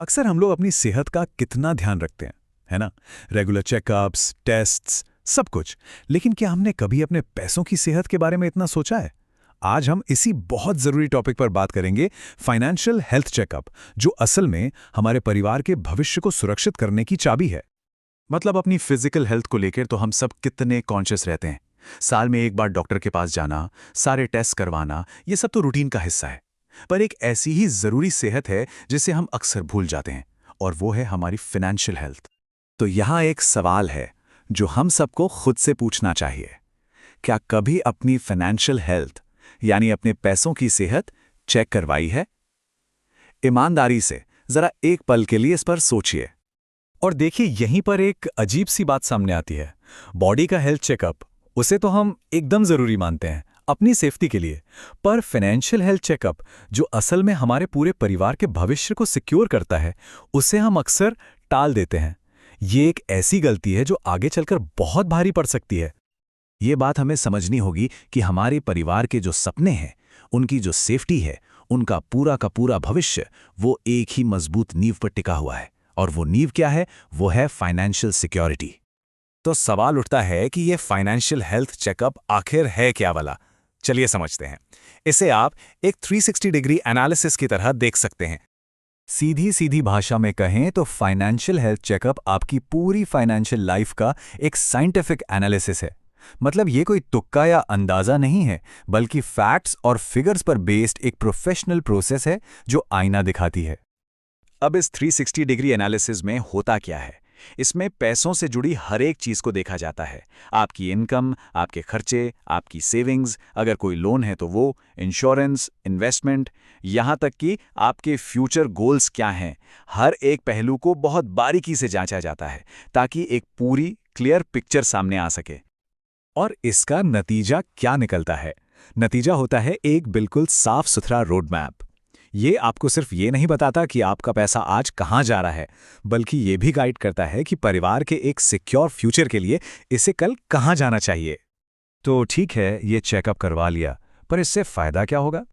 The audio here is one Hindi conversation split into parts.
अक्सर हम लोग अपनी सेहत का कितना ध्यान रखते हैं, है ना? रेगुलर चेकअप्स, टेस्ट्स, सब कुछ। लेकिन क्या हमने कभी अपने पैसों की सेहत के बारे में इतना सोचा है? आज हम इसी बहुत ज़रूरी टॉपिक पर बात करेंगे, फाइनेंशियल हेल्थ चेकअप, जो असल में हमारे परिवार के भविष्य को सुरक्षित करने की चाबी है। मतलब अपनी फिजिकल हेल्थ को लेकर तो हम सब कितने कॉन्शियस रहते हैं। साल में एक बार डॉक्टर के पास जाना, सारे टेस्ट करवाना, ये सब तो रूटीन का हिस्सा है। पर एक ऐसी ही जरूरी सेहत है जिसे हम अक्सर भूल जाते हैं, और वो है हमारी फाइनेंशियल हेल्थ। तो यहाँ एक सवाल है जो हम सबको खुद से पूछना चाहिए। क्या कभी अपनी फाइनेंशियल हेल्थ यानी अपने पैसों की सेहत चेक करवाई है? ईमानदारी से जरा एक पल के लिए इस पर सोचिए। और देखिए, यहीं पर एक अजीब सी बात सामने आती है। बॉडी का हेल्थ चेकअप, उसे तो हम एकदम ज़रूरी मानते हैं अपनी सेफ्टी के लिए। पर फाइनेंशियल हेल्थ चेकअप, जो असल में हमारे पूरे परिवार के भविष्य को सिक्योर करता है, उसे हम अक्सर टाल देते हैं। ये एक ऐसी गलती है जो आगे चलकर बहुत भारी पड़ सकती है। ये बात हमें समझनी होगी कि हमारे परिवार के जो सपने हैं, उनकी जो सेफ्टी है, उनका पूरा का पूरा भविष्य, वो एक ही मजबूत नींव पर टिका हुआ है। और वो नींव क्या है? वो है फाइनेंशियल सिक्योरिटी। तो सवाल उठता है कि ये फाइनेंशियल हेल्थ चेकअप आखिर है क्या वाला? चलिए समझते हैं। इसे आप एक 360 डिग्री एनालिसिस की तरह देख सकते हैं। सीधी सीधी भाषा में कहें तो फाइनेंशियल हेल्थ चेकअप आपकी पूरी फाइनेंशियल लाइफ का एक साइंटिफिक एनालिसिस है। मतलब ये कोई तुक्का या अंदाजा नहीं है, बल्कि फैक्ट्स और फिगर्स पर बेस्ड एक प्रोफेशनल प्रोसेस है जो आईना दिखाती है। अब इस 360 डिग्री एनालिसिस में होता क्या है? इसमें पैसों से जुड़ी हर एक चीज को देखा जाता है। आपकी इनकम, आपके खर्चे, आपकी सेविंग्स, अगर कोई लोन है तो वो, इंश्योरेंस, इन्वेस्टमेंट, यहाँ तक कि आपके फ्यूचर गोल्स क्या हैं। हर एक पहलू को बहुत बारीकी से जांचा जाता है ताकि एक पूरी क्लियर पिक्चर सामने आ सके। और इसका नतीजा क्या निकलता है? नतीजा होता है एक बिल्कुल साफ सुथरा रोड मैप। ये आपको सिर्फ ये नहीं बताता कि आपका पैसा आज कहाँ जा रहा है, बल्कि ये भी गाइड करता है कि परिवार के एक सिक्योर फ्यूचर के लिए इसे कल कहाँ जाना चाहिए। तो ठीक है, ये चेकअप करवा लिया, पर इससे फायदा क्या होगा?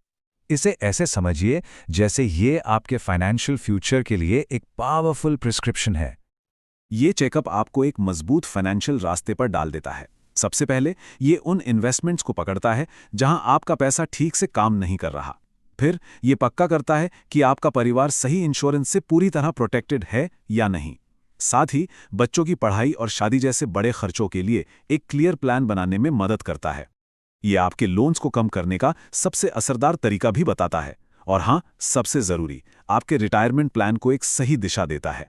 इसे ऐसे समझिए जैसे ये आपके फाइनेंशियल फ्यूचर के लिए एक पावरफुल प्रिस्क्रिप्शन है। ये चेकअप आपको एक मजबूत फाइनेंशियल रास्ते पर डाल देता है। सबसे पहले ये उन इन्वेस्टमेंट्स को पकड़ता है जहां आपका पैसा ठीक से काम नहीं कर रहा। फिर ये पक्का करता है कि आपका परिवार सही इंश्योरेंस से पूरी तरह प्रोटेक्टेड है या नहीं। साथ ही बच्चों की पढ़ाई और शादी जैसे बड़े खर्चों के लिए एक क्लियर प्लान बनाने में मदद करता है। ये आपके लोन्स को कम करने का सबसे असरदार तरीका भी बताता है। और हाँ, सबसे जरूरी, आपके रिटायरमेंट प्लान को एक सही दिशा देता है।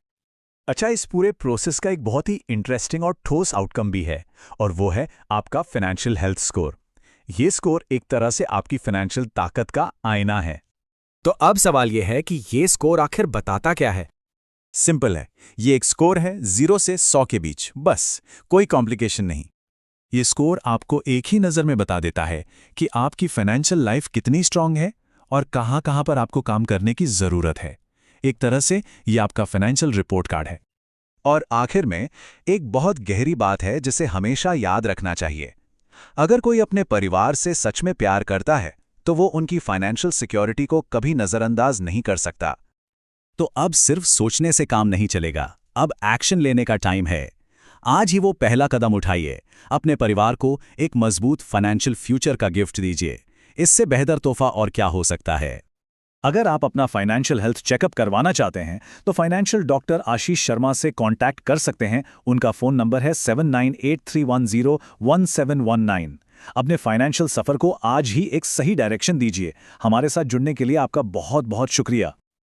अच्छा, इस पूरे प्रोसेस का एक बहुत ही इंटरेस्टिंग और ठोस आउटकम भी है, और वो है आपका फाइनेंशियल हेल्थ स्कोर। ये स्कोर एक तरह से आपकी फाइनेंशियल ताकत का आईना है। तो अब सवाल यह है कि ये स्कोर आखिर बताता क्या है? सिंपल है, ये एक स्कोर है 0 से 100 के बीच, बस, कोई कॉम्प्लिकेशन नहीं। ये स्कोर आपको एक ही नज़र में बता देता है कि आपकी फाइनेंशियल लाइफ कितनी स्ट्रांग है और कहाँ-कहाँ पर आपको काम करने की ज़रूरत है। एक तरह से ये आपका फाइनेंशियल रिपोर्ट कार्ड है। और आखिर में एक बहुत गहरी बात है जिसे हमेशा याद रखना चाहिए। अगर कोई अपने परिवार से सच में प्यार करता है, तो वो उनकी फाइनेंशियल सिक्योरिटी को कभी नज़रअंदाज नहीं कर सकता। तो अब सिर्फ सोचने से काम नहीं चलेगा, अब एक्शन लेने का टाइम है। आज ही वो पहला कदम उठाइए, अपने परिवार को एक मजबूत फाइनेंशियल फ्यूचर का गिफ्ट दीजिए। इससे बेहतर तोहफा और क्या हो सकता है? अगर आप अपना फाइनेंशियल हेल्थ चेकअप करवाना चाहते हैं तो फाइनेंशियल डॉक्टर आशीष शर्मा से कांटेक्ट कर सकते हैं। उनका फ़ोन नंबर है 7983101719। अपने फाइनेंशियल सफ़र को आज ही एक सही डायरेक्शन दीजिए। हमारे साथ जुड़ने के लिए आपका बहुत बहुत शुक्रिया।